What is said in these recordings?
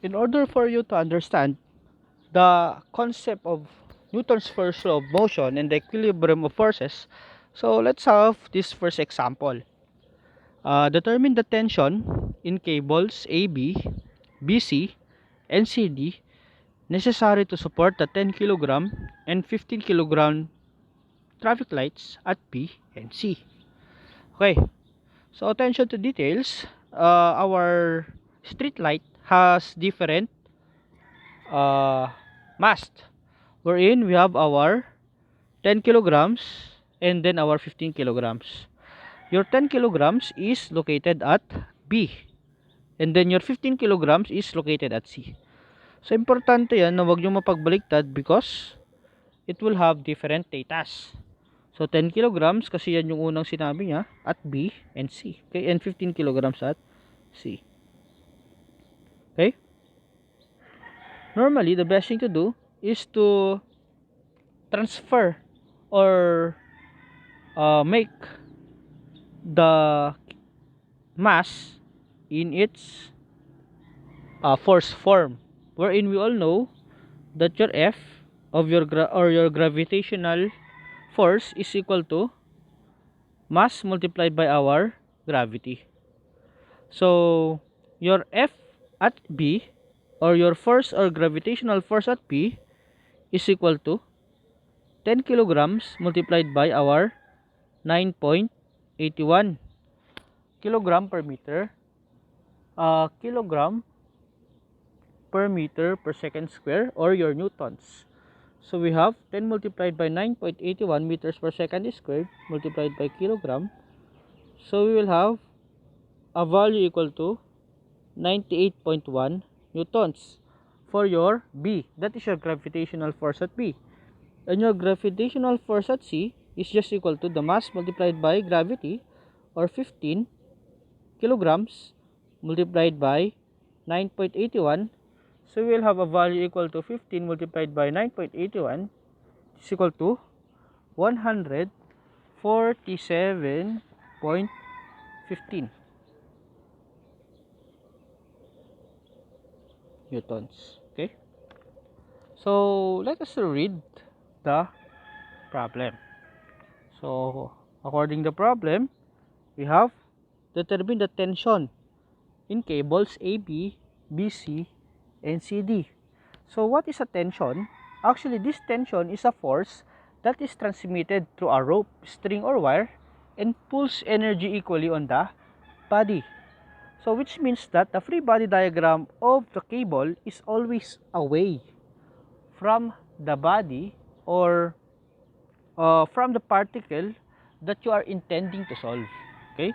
in order for you to understand the concept of Newton's first law of motion and the equilibrium of forces, so let's have this first example. Determine the tension in cables AB, BC, and CD necessary to support the 10 kilogram and 15 kilogram traffic lights at B and C. Okay, so attention to details. Our street light has different uh, mast, wherein we have our 10 kilograms and then our 15 kilograms. Your 10 kilograms is located at B, and then your 15 kilograms is located at C. So, importante yan na huwag nyo mapagbaliktad because it will have different datas. So, 10 kilograms kasi yan yung unang sinabi niya at B and C. Okay, and 15 kilograms at C. Okay? Normally, the best thing to do is to transfer or make the mass in its force form, wherein we all know that your F of your your gravitational force is equal to mass multiplied by our gravity. So your F at B, or your force or gravitational force at B, is equal to 10 kilograms multiplied by our 9.81 kilogram per meter, kilogram per meter per second square, or your newtons. So we have 10 multiplied by 9.81 meters per second squared multiplied by kilogram. So we will have a value equal to 98.1 newtons for your B. That is your gravitational force at B. And your gravitational force at C is just equal to the mass multiplied by gravity, or 15 kilograms multiplied by 9.81. So we will have a value equal to 15 multiplied by 9.81 is equal to 147.15 newtons. Okay, so let us read the problem. So according to the problem, we have determine the tension in cables AB, BC, and CD. So what is a tension? Actually, this tension is a force that is transmitted through a rope, string, or wire and pulls energy equally on the body. So which means that the free body diagram of the cable is always away from the body, or from the particle that you are intending to solve. Okay?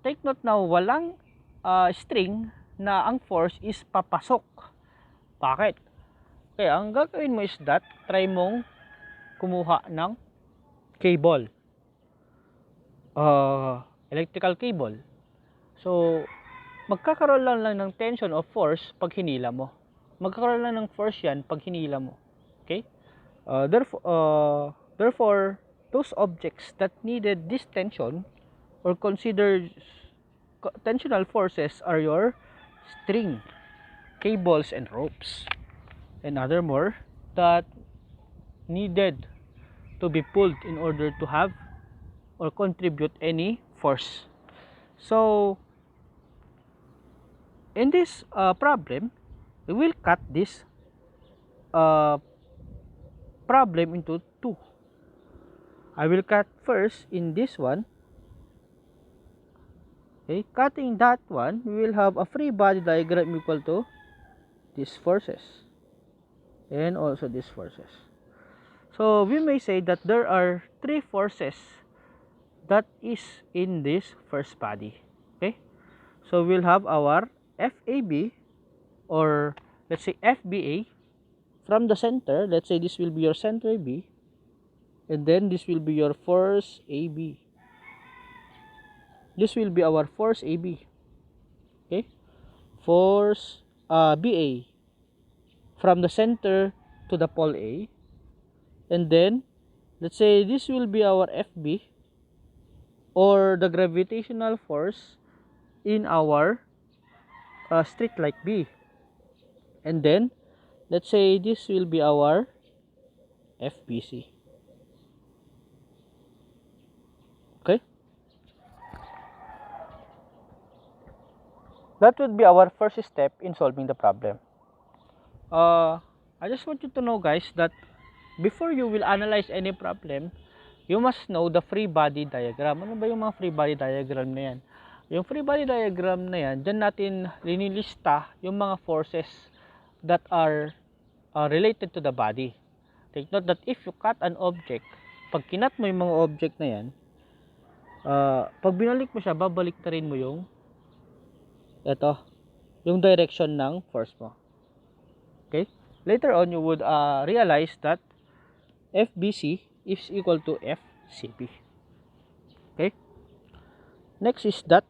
Take note na walang string na ang force is papasok. Bakit? Kaya ang gagawin mo is that, try mong kumuha ng cable. Electrical cable. So, magkakaroon lang ng tension of force pag hinila mo. Magkakaroon lang ng force yan pag hinila mo. Okay? Therefore, those objects that needed this tension or considered tensional forces are your string, cables, and ropes, and other more that needed to be pulled in order to have or contribute any force. So in this problem, we will cut this problem into two. I will cut first in this one. Okay, cutting that one, we will have a free body diagram equal to these forces and also these forces. So we may say that there are three forces that is in this first body. Okay, so we'll have our FAB, or let's say FBA, from the center. Let's say this will be your center B, and then this will be your force AB. This will be our force AB. Okay, force BA from the center to the pole A, and then let's say this will be our FB, or the gravitational force in our street light B. And then, let's say this will be our FBC. Okay? That would be our first step in solving the problem. I just want you to know, guys, that before you will analyze any problem, you must know the free body diagram. Ano ba yung mga free body diagram na yan? Yung free body diagram na yan, dyan natin linilista yung mga forces that are related to the body. Take note that if you cut an object, pag kinat mo yung mga object na yan, pag binalik mo siya, babalik na rin mo yung yung direction ng force mo. Okay? Later on, you would realize that FBC is equal to FCB. Okay? Next is that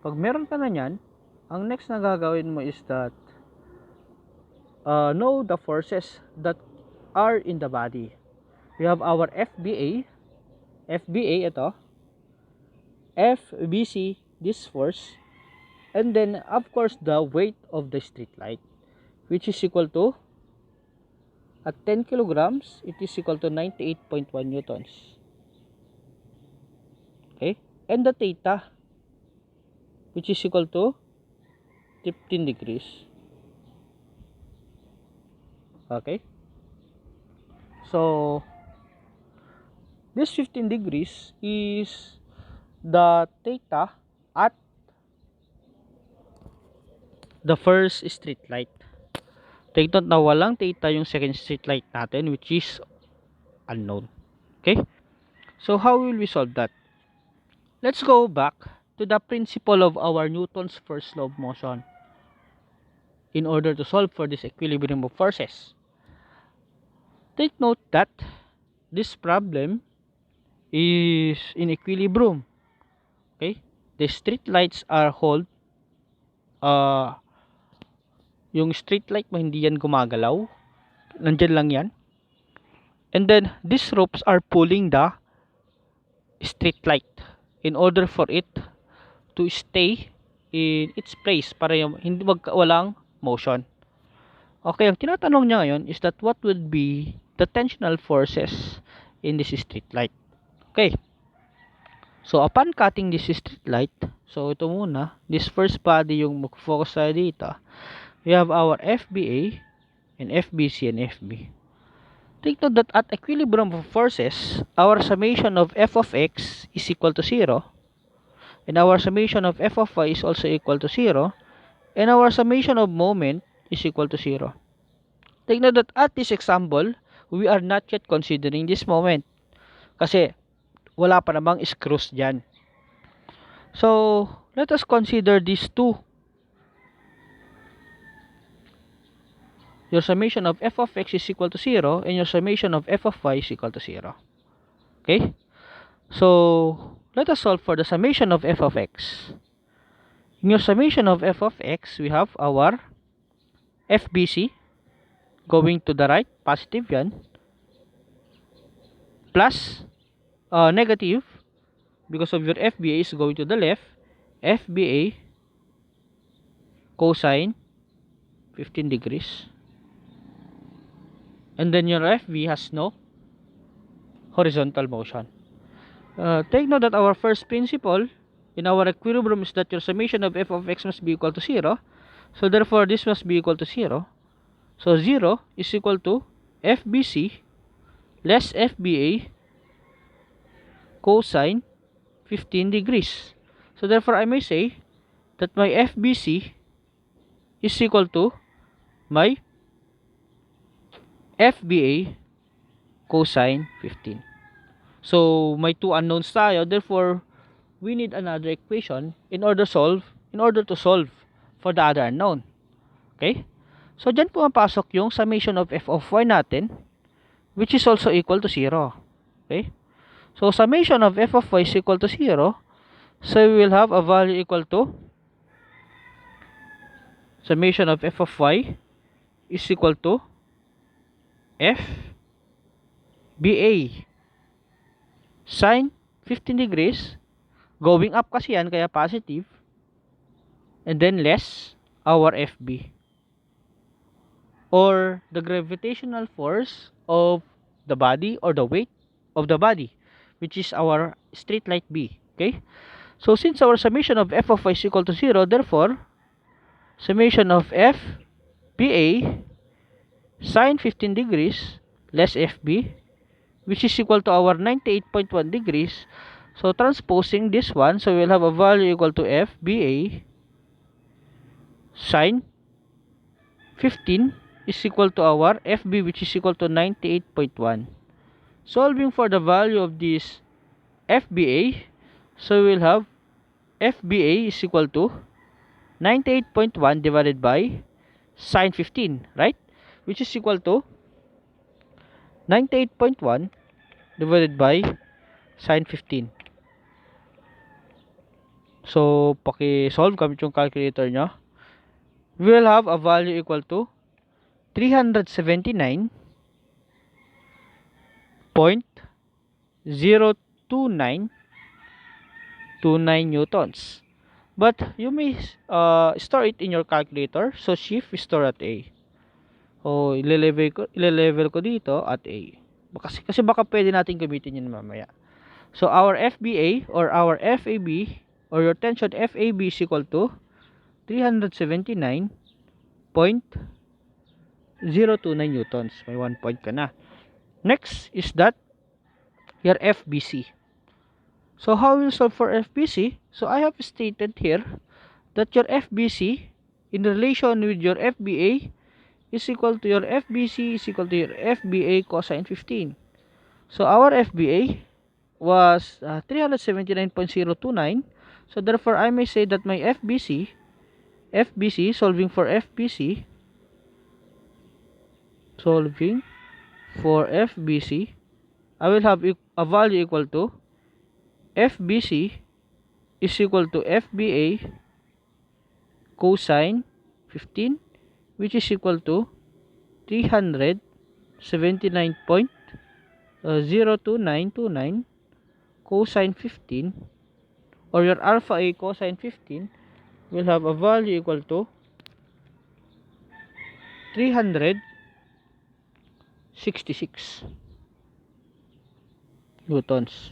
pag meron ka na yan, ang next na gagawin mo is that know the forces that are in the body. We have our FBA, ito, FBC, this force, and then of course the weight of the street light, which is equal to, at 10 kilograms, it is equal to 98.1 newtons. Okay? And the theta, which is equal to 15 degrees. Okay? So, this 15 degrees is the theta at the first street light. Take note na walang theta yung second street light natin, which is unknown. Okay? So, how will we solve that? Let's go back to the principle of our Newton's first law of motion in order to solve for this equilibrium of forces. Take note that this problem is in equilibrium. Okay? The street lights are hold. Yung street light mo hindi yan gumagalaw. Nandyan lang yan. And then these ropes are pulling the street light in order for it to stay in its place para yung hindi walang motion. Okay, ang tinatanong niya ngayon is that what would be the tensional forces in this street light. Okay. So upon cutting this street light, so ito muna, this first body yung mag-focus tayo dito. We have our FBA and FBC and FB. Take note that at equilibrium of forces, our summation of f of x is equal to 0, and our summation of f of y is also equal to 0, and our summation of moment is equal to 0. Take note that at this example, we are not yet considering this moment kasi wala pa namang screws dyan. So, let us consider these two. Your summation of f of x is equal to 0 and your summation of f of y is equal to 0. Okay? So, let us solve for the summation of f of x. In your summation of f of x, we have our FBC going to the right, positive yan, plus negative, because of your FBA is going to the left, FBA cosine 15 degrees. And then your FB has no horizontal motion. Take note that our first principle in our equilibrium is that your summation of f of x must be equal to 0. So therefore, this must be equal to 0. So 0 is equal to FBC less FBA cosine 15 degrees. So therefore, I may say that my FBC is equal to my FBA cosine 15. So, may two unknowns tayo. Therefore, we need another equation in order to solve for the other unknown. Okay? So, dyan pumapasok yung summation of f of y natin, which is also equal to 0. Okay? So, summation of f of y is equal to 0. So, we will have a value equal to summation of f of y is equal to F BA sine 15 degrees, going up kasi yan kaya positive, and then less our FB, or the gravitational force of the body, or the weight of the body, which is our straight line B. Okay, so since our summation of f of y is equal to 0, therefore summation of f BA sine 15 degrees less FB, which is equal to our 98.1 degrees. So transposing this one, so we'll have a value equal to FBA sine 15 is equal to our FB, which is equal to 98.1. Solving for the value of this FBA, so we'll have FBA is equal to 98.1 divided by sine 15, right? Which is equal to 98.1 divided by sine 15. So, paki-solve gamit yung calculator nyo. We will have a value equal to 379.02929 newtons. But you may store it in your calculator. So, shift store at A. O, ile-level ko dito at A. Kasi baka pwede natin gamitin yun mamaya. So, our FBA or our FAB or your tension FAB is equal to 379.029 newtons. May 1 point ka na. Next is that your FBC. So, how will solve for FBC? So, I have stated here that your FBC in relation with your FBA is equal to your FBC is equal to your FBA cosine 15. So, our FBA was 379.029. So, therefore, I may say that my FBC, solving for FBC, I will have a value equal to FBC is equal to FBA cosine 15, which is equal to 379.02929 cosine 15, or your alpha A cosine 15 will have a value equal to 366 newtons.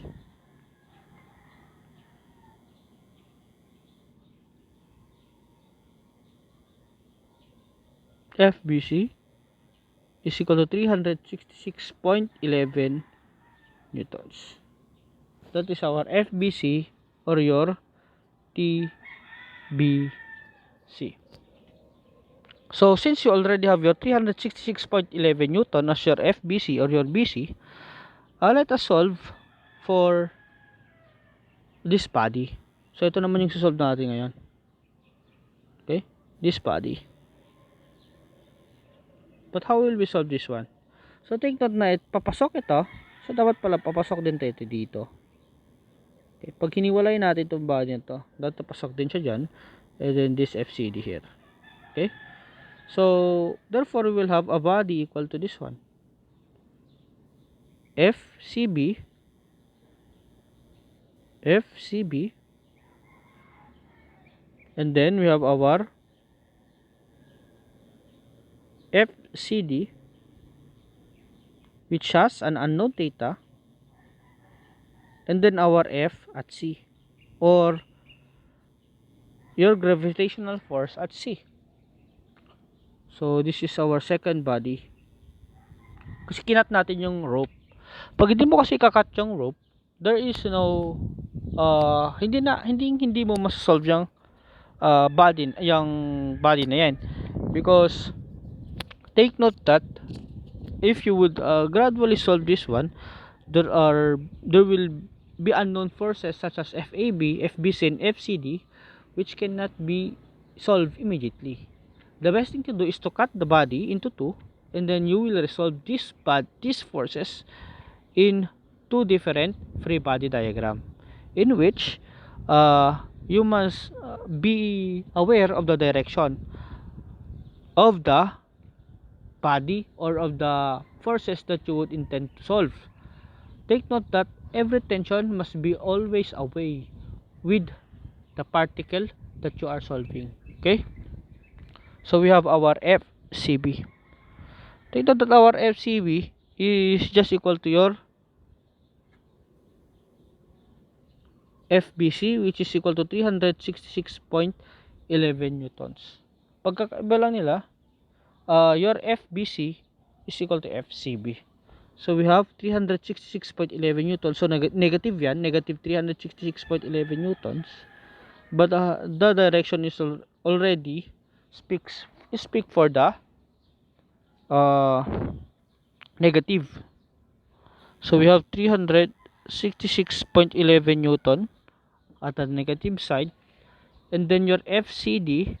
FBC is equal to 366.11 newtons. That is our FBC or your TBC. So, since you already have your 366.11 Newton as your FBC or your BC, let us solve for this body. So, ito naman yung susolve natin ngayon. Okay? This body. But how will we solve this one? So, take note na papasok ito. So, dapat pala papasok din ito dito. Okay. Pag hiniwalay natin itong body nito, dapat papasok din siya dyan. And then this FCD here. Okay? So, therefore, we will have a body equal to this one. FCB, and then we have our FCD, which has an unknown theta, and then our F at C, or your gravitational force at C. So, this is our second body. Kasi kinat natin yung rope. Pag hindi mo kasi kakat yung rope, there is no hindi mo masolve yung body na yan. Because take note that if you would gradually solve this one, there will be unknown forces such as FAB, FBC, and FCD, which cannot be solved immediately. The best thing to do is to cut the body into two, and then you will resolve these forces in two different free body diagram, in which you must be aware of the direction of the body or of the forces that you would intend to solve. Take note that every tension must be always away with the particle that you are solving. Okay, so we have our FCB. Take note that our FCB is just equal to your FBC, which is equal to 366.11 newtons. Pagkakaiba lang nila, your FBC is equal to FCB. So we have 366.11 newtons. So negative yan, negative 366.11 newtons. But the direction is already speak for the uh, negative. So we have 366.11 newton at the negative side, and then your FCD,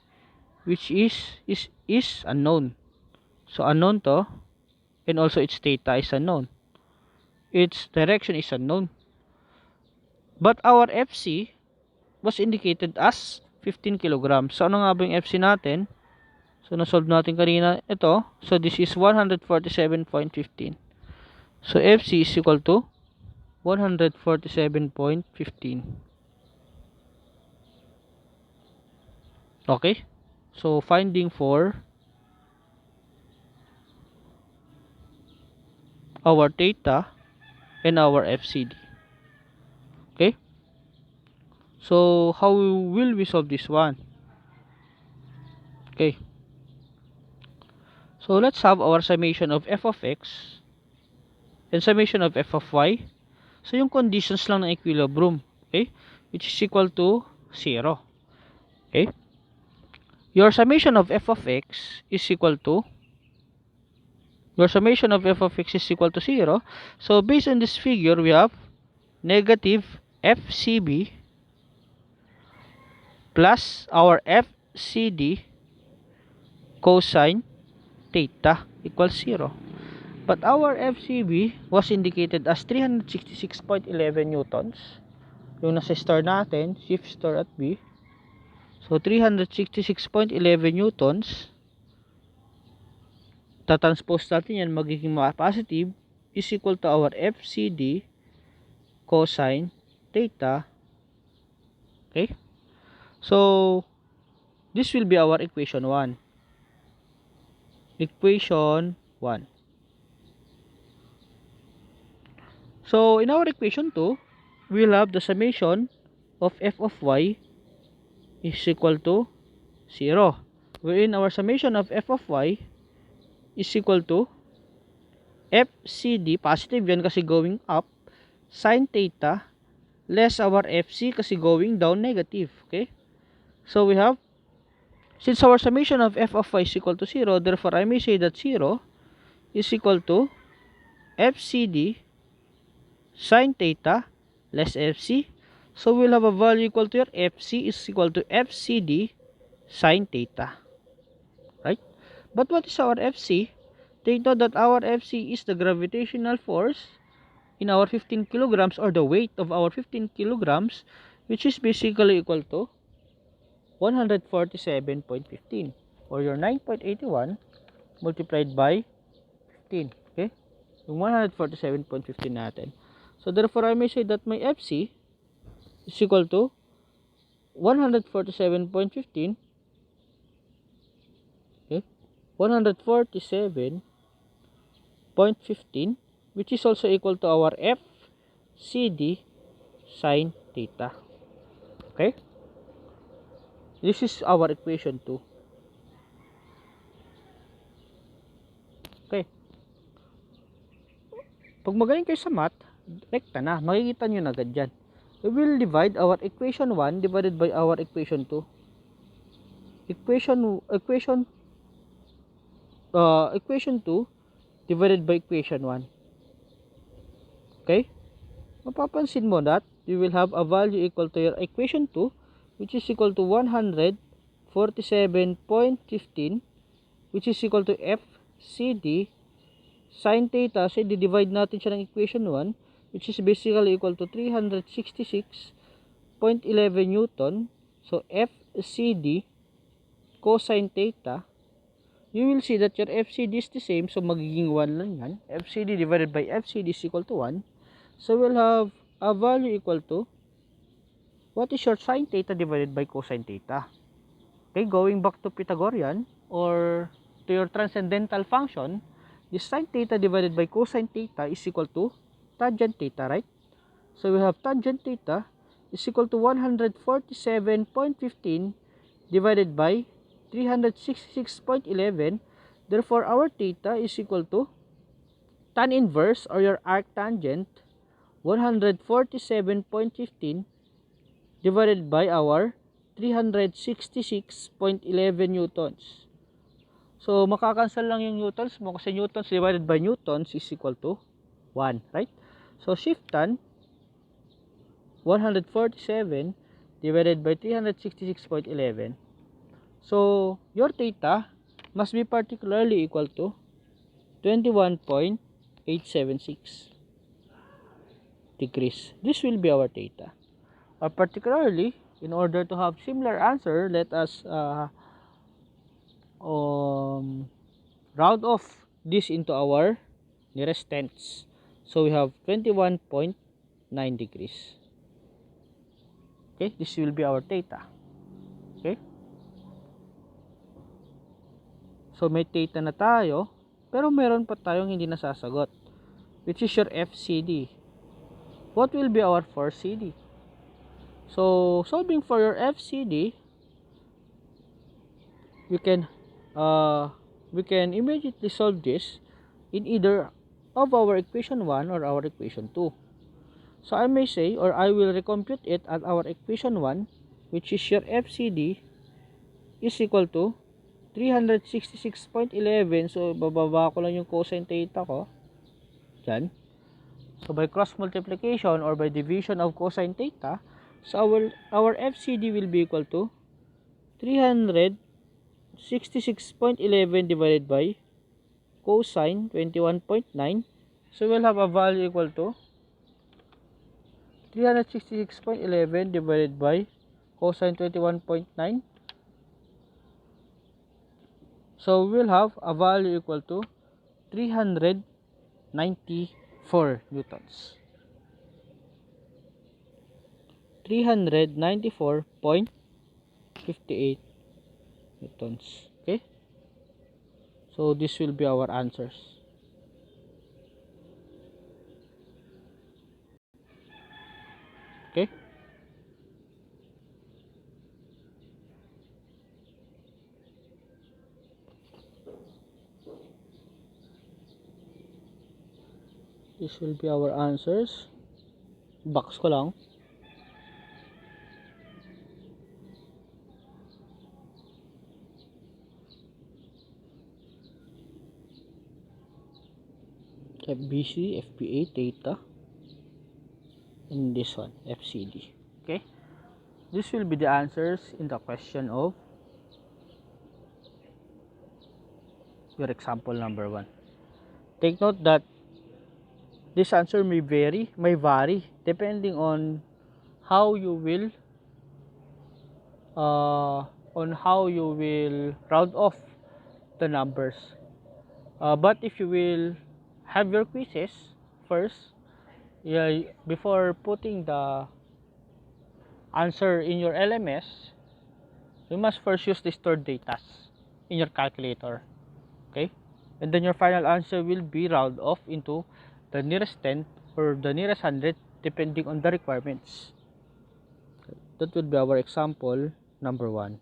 which is unknown. So unknown to, and also its theta is unknown. Its direction is unknown. But our FC was indicated as 15 kilograms. So ano nga ba yung FC natin? So na-solve natin kanina ito. So this is 147.15. So FC is equal to 147.15. Okay? So finding for our theta and our FCD. Okay? So how will we solve this one? Okay. So let's have our summation of f of x and summation of f of y. So yung conditions lang ng equilibrium, okay? Which is equal to 0. Okay? Your summation of f of x is equal to 0. So based on this figure, we have negative FCB plus our FCD cosine theta equals 0. But our FCB was indicated as 366.11 newtons. Yung nasa star natin, shift star at B. So 366.11 newtons. Tatranspose natin yan, magiging positive, is equal to our FCD cosine theta. Okay? So this will be our equation 1. Equation 1. So in our equation 2, we'll have the summation of f of y is equal to 0. Wherein our summation of f of y is equal to FCD, positive yan kasi going up, sin theta, less our FC kasi going down, negative. Okay? So we have, since our summation of f of y is equal to 0, therefore I may say that 0 is equal to FCD sin theta less FC. So we'll have a value equal to your FC is equal to FCD sin theta. Right? But what is our FC? Take note that our FC is the gravitational force in our 15 kilograms, or the weight of our 15 kilograms, which is basically equal to 147.15, or your 9.81 multiplied by 15. Okay? Yung 147.15 natin. So therefore I may say that my FC is equal to 147.15. Okay? 147.15, which is also equal to our FCD sin theta. Okay? This is our equation 2. Okay. Pag magaling kayo sa math, rekta na. Makikita nyo na agad dyan. We will divide our equation 1 divided by our equation 2. Equation 2 divided by equation 1. Okay? Mapapansin mo that we will have a value equal to your equation 2, which is equal to 147.15, which is equal to FCD sin theta. So divide natin siya ng equation 1, which is basically equal to 366.11 newton. So FCD cosine theta, you will see that your FCD is the same, so magiging 1 lang yan. FCD divided by FCD is equal to 1. So we'll have a value equal to, what is your sin theta divided by cosine theta? Okay, going back to Pythagorean or to your transcendental function, the sine theta divided by cosine theta is equal to tangent theta, right? So we have tangent theta is equal to 147.15 divided by 366.11. Therefore, our theta is equal to tan inverse or your arctangent 147.15 divided by our 366.11 newtons. So, makakancel lang yung newtons mo kasi newtons divided by newtons is equal to 1, right? So, shift tan 147 divided by 366.11. So, your theta must be particularly equal to 21.876 degrees. This will be our theta. Or particularly, in order to have similar answer, let us round off this into our nearest tenths. So, we have 21.9 degrees. Okay, this will be our theta. Okay? So, may theta na tayo, pero meron pa tayong hindi nasasagot, which is your FCD. What will be our 4CD? So, solving for your FCD, we can immediately solve this in either of our equation 1 or our equation 2. So, I may say, or I will recompute it at our equation 1, which is your FCD is equal to 366.11. So, bababa ko lang yung cosine theta ko. Dyan. So, by cross multiplication or by division of cosine theta, so our FCD will be equal to 366.11 divided by cosine 21.9. So, we'll have a value equal to 366.11 divided by cosine 21.9. So, we'll have a value equal to 394 newtons. 394.58 newtons. Okay? So, this will be our answers. Okay? This will be our answers. Box ko lang. FBC, FPA, theta. And this one, FCD. Okay? This will be the answers in the question of your example number 1. Take note that this answer may vary depending on how you will round off the numbers. But if you will have your quizzes first, before putting the answer in your LMS, you must first use the stored data in your calculator. Okay? And then your final answer will be round off into the nearest 10 or the nearest 100 depending on the requirements. That would be our example number 1.